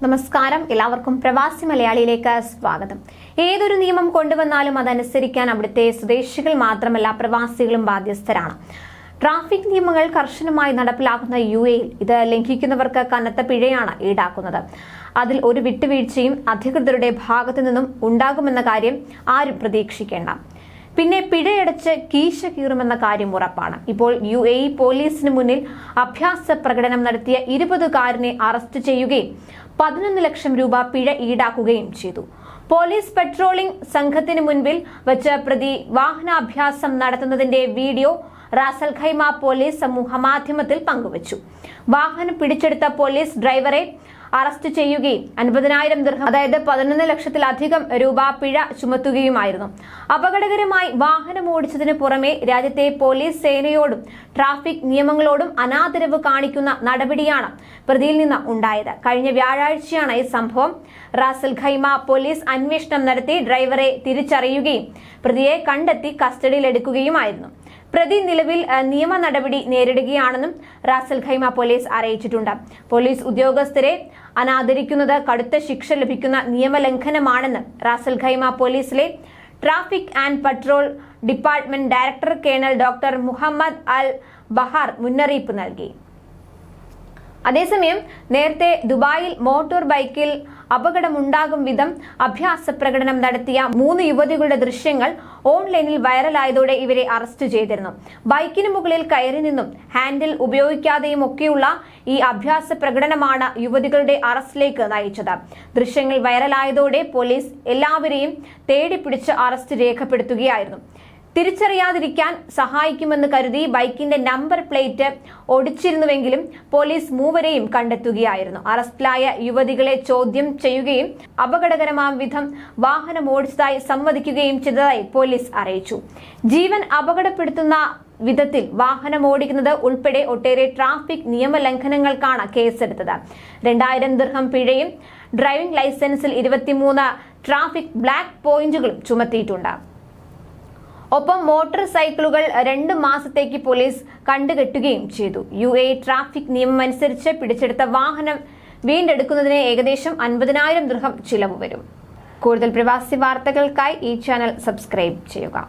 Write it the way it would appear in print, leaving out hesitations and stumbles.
നമസ്കാരം, എല്ലാവർക്കും പ്രവാസി മലയാളിയിലേക്ക് സ്വാഗതം. ഏതൊരു നിയമം കൊണ്ടുവന്നാലും അതനുസരിക്കാൻ അവിടുത്തെ സ്വദേശികൾ മാത്രമല്ല പ്രവാസികളും ബാധ്യസ്ഥരാണ്. ട്രാഫിക് നിയമങ്ങൾ കർശനമായി നടപ്പിലാക്കുന്ന UAE-യിൽ ഇത് ലംഘിക്കുന്നവർക്ക് കനത്ത പിഴയാണ് ഈടാക്കുന്നത്. അതിൽ ഒരു വിട്ടുവീഴ്ചയും അധികൃതരുടെ ഭാഗത്തു നിന്നും ഉണ്ടാകുമെന്ന കാര്യം ആരും പ്രതീക്ഷിക്കേണ്ട. പിന്നെ പിഴയടച്ച് കീശ കീറുമെന്ന കാര്യം ഉറപ്പാണ്. ഇപ്പോൾ UAE പോലീസിന് മുന്നിൽ അഭ്യാസ പ്രകടനം നടത്തിയ 20കാരനെ അറസ്റ്റ് ചെയ്യുകയും 11 ലക്ഷം രൂപ പിഴ ഈടാക്കുകയും ചെയ്തു. പോലീസ് പെട്രോളിംഗ് സംഘത്തിന് മുൻപിൽ വച്ച് പ്രതി വാഹനാഭ്യാസം നടത്തുന്നതിന്റെ video Ras Al Khaimah police സമൂഹമാധ്യമത്തിൽ പങ്കുവച്ചു. വാഹനം പിടിച്ചെടുത്ത പോലീസ് ഡ്രൈവറെ അറസ്റ്റ് ചെയ്യുകയും 50,000 ദിർഹം, അതായത് 11 ലക്ഷത്തിലധികം രൂപ പിഴ ചുമത്തുകയുമായിരുന്നു. അപകടകരമായി വാഹനം ഓടിച്ചതിന് പുറമെ രാജ്യത്തെ പോലീസ് സേനയോടും ട്രാഫിക് നിയമങ്ങളോടും അനാദരവ് കാണിക്കുന്ന നടപടിയാണ് പ്രതിയിൽ നിന്ന് ഉണ്ടായത്. കഴിഞ്ഞ വ്യാഴാഴ്ചയാണ് ഈ സംഭവം. റാസ് അൽ ഖൈമ പോലീസ് അന്വേഷണം നടത്തി ഡ്രൈവറെ തിരിച്ചറിയുകയും പ്രതിയെ കണ്ടെത്തി കസ്റ്റഡിയിലെടുക്കുകയുമായിരുന്നു. പ്രതി നിലവിൽ നിയമ നടപടി നേരിടുകയാണെന്നും റാസ് അൽ ഖൈമ പോലീസ് അറിയിച്ചിട്ടുണ്ട്. പോലീസ് ഉദ്യോഗസ്ഥരെ അനാദരിക്കുന്നത് കടുത്ത ശിക്ഷ ലഭിക്കുന്ന നിയമലംഘനമാണെന്ന് റാസ് അൽ ഖൈമ പോലീസിലെ traffic and patrol department director colonel doctor Muhammad Al Bahar മുന്നറിയിപ്പ് നൽകി. അതേസമയം നേരത്തെ ദുബായിൽ മോട്ടോർ ബൈക്കിൽ അപകടമുണ്ടാകും വിധം അഭ്യാസ പ്രകടനം നടത്തിയ 3 യുവതികളുടെ ദൃശ്യങ്ങൾ ഓൺലൈനിൽ വൈറലായതോടെ ഇവരെ അറസ്റ്റ് ചെയ്തിരുന്നു. ബൈക്കിന് മുകളിൽ കയറി നിന്നും ഹാൻഡിൽ ഉപയോഗിക്കാതെയും ഒക്കെയുള്ള ഈ അഭ്യാസ പ്രകടനമാണ് യുവതികളുടെ അറസ്റ്റിലേക്ക് നയിച്ചത്. ദൃശ്യങ്ങൾ വൈറലായതോടെ പോലീസ് എല്ലാവരെയും തേടിപ്പിടിച്ച് അറസ്റ്റ് രേഖപ്പെടുത്തുകയായിരുന്നു. തിരിച്ചറിയാതിരിക്കാൻ സഹായിക്കുമെന്ന് കരുതി ബൈക്കിന്റെ നമ്പർ പ്ലേറ്റ് ഒടിച്ചിരുന്നുവെങ്കിലും പോലീസ് മൂവരെയും കണ്ടെത്തുകയായിരുന്നു. അറസ്റ്റിലായ യുവതികളെ ചോദ്യം ചെയ്യുകയും അപകടകരമാം വിധം വാഹനം ഓടിച്ചതായി സമ്മതിക്കുകയും ചെയ്തതായി പോലീസ് അറിയിച്ചു. ജീവൻ അപകടപ്പെടുത്തുന്ന വിധത്തിൽ വാഹനം ഓടിക്കുന്നത് ഉൾപ്പെടെ ഒട്ടേറെ ട്രാഫിക് നിയമലംഘനങ്ങൾക്കാണ് കേസെടുത്തത്. 2000 ദിർഹം പിഴയും ഡ്രൈവിംഗ് ലൈസൻസിൽ 23 ട്രാഫിക് ബ്ലാക്ക് പോയിന്റുകളും ചുമത്തിയിട്ടുണ്ട്. ഒപ്പം മോട്ടോർ സൈക്കിളുകൾ 2 മാസത്തേക്ക് പോലീസ് കണ്ടുകെട്ടുകയും ചെയ്തു. UAE ട്രാഫിക് നിയമം അനുസരിച്ച് പിടിച്ചെടുത്ത വാഹനം വീണ്ടെടുക്കുന്നതിന് ഏകദേശം 50,000 ദിർഹം ചിലവ് വരും. കൂടുതൽ പ്രവാസി വാർത്തകൾക്കായി ഈ ചാനൽ സബ്സ്ക്രൈബ് ചെയ്യുക.